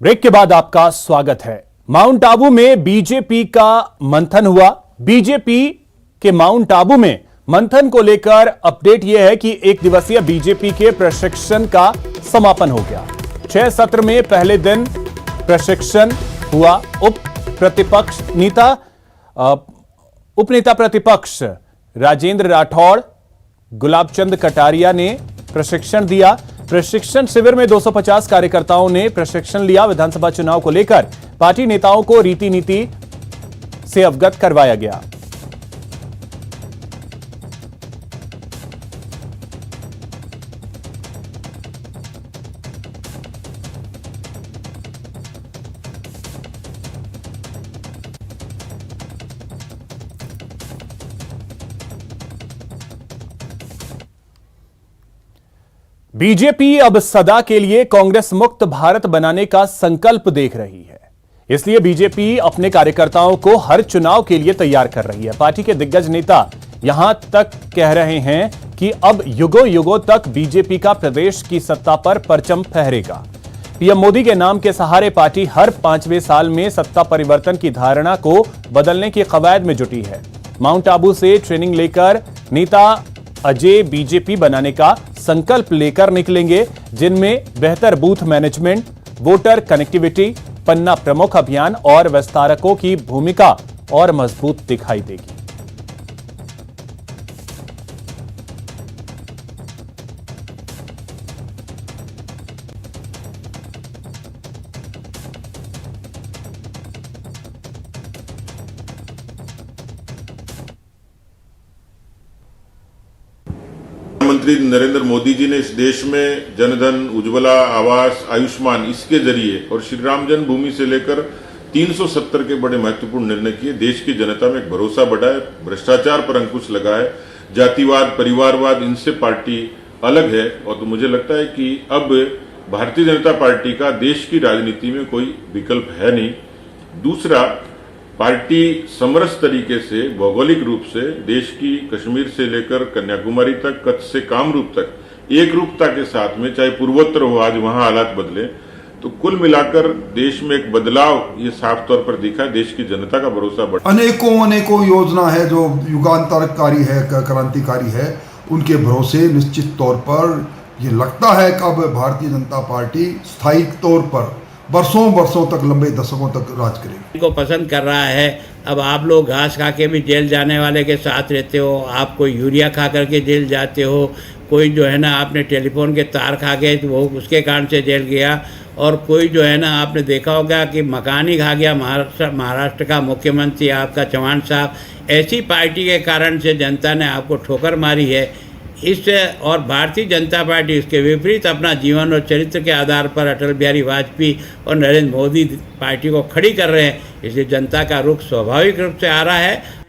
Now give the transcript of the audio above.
Break के बाद आपका स्वागत है। माउंट आबू में बीजेपी का मंथन हुआ। बीजेपी के माउंट आबू में मंथन को लेकर अपडेट यह है कि एक दिवसीय बीजेपी के प्रशिक्षण का समापन हो गया। 6 सत्र में पहले दिन प्रशिक्षण हुआ। उपनेता प्रतिपक्ष राजेंद्र राठौड़, गुलाबचंद कटारिया ने प्रशिक्षण दिया। प्रशिक्षण शिविर में 250 कार्यकर्ताओं ने प्रशिक्षण लिया। विधानसभा चुनाव को लेकर पार्टी नेताओं को रीति नीति से अवगत करवाया गया। बीजेपी अब सदा के लिए कांग्रेस मुक्त भारत बनाने का संकल्प देख रही है। इसलिए बीजेपी अपने कार्यकर्ताओं को हर चुनाव के लिए तैयार कर रही है। पार्टी के दिग्गज नेता यहां तक कह रहे हैं कि अब युगों युगों तक बीजेपी का प्रदेश की सत्ता पर परचम फहरेगा। पीएम मोदी के नाम के सहारे पार्टी हर 5वें साल में सत्ता परिवर्तन की धारणा को बदलने की कवायद में जुटी है। माउंट आबू से ट्रेनिंग लेकर नेता अजय बीजेपी बनाने का संकल्प लेकर निकलेंगे, जिनमें बेहतर बूथ मैनेजमेंट, वोटर कनेक्टिविटी, पन्ना प्रमुख अभियान और विस्तारकों की भूमिका और मजबूत दिखाई देगी। प्रधानमंत्री नरेंद्र मोदी जी ने इस देश में जनधन, उज्ज्वला, आवास, आयुष्मान, इसके जरिए और श्री राम जन्मभूमि से लेकर 370 के बड़े महत्वपूर्ण निर्णय किए। देश की जनता में एक भरोसा बढ़ा है, भ्रष्टाचार पर अंकुश लगा है, जातिवाद, परिवारवाद, इनसे पार्टी अलग है। और तो मुझे लगता है कि अब भारतीय जनता पार्टी का देश की राजनीति में कोई विकल्प है नहीं। दूसरा, पार्टी समरस तरीके से भौगोलिक रूप से देश की कश्मीर से लेकर कन्याकुमारी तक, कच्छ से कामरूप तक एक रूपता के साथ में, चाहे पूर्वोत्तर हो, आज वहां हालात बदले, तो कुल मिलाकर देश में एक बदलाव ये साफ तौर पर दिखा है। देश की जनता का भरोसा बढ़ा। अनेकों योजना है जो युगांतरकारी है, क्रांतिकारी है। उनके भरोसे निश्चित तौर पर ये लगता है कि अब भारतीय जनता पार्टी स्थायी तौर पर वर्षों तक, लंबे दशकों तक राज करेगी। को पसंद कर रहा है। अब आप लोग घास खा के भी जेल जाने वाले के साथ रहते हो, आप कोई यूरिया खा करके जेल जाते हो, कोई जो है ना आपने टेलीफोन के तार खा गए तो वो उसके कारण से जेल गया, और कोई जो है ना आपने देखा होगा कि मकान ही खा गया। महाराष्ट्र का मुख्यमंत्री आपका चौहान साहब, ऐसी पार्टी के कारण से जनता ने आपको ठोकर मारी है। इससे और भारतीय जनता पार्टी इसके विपरीत अपना जीवन और चरित्र के आधार पर अटल बिहारी वाजपेयी और नरेंद्र मोदी पार्टी को खड़ी कर रहे हैं। इसलिए जनता का रुख स्वाभाविक रूप से आ रहा है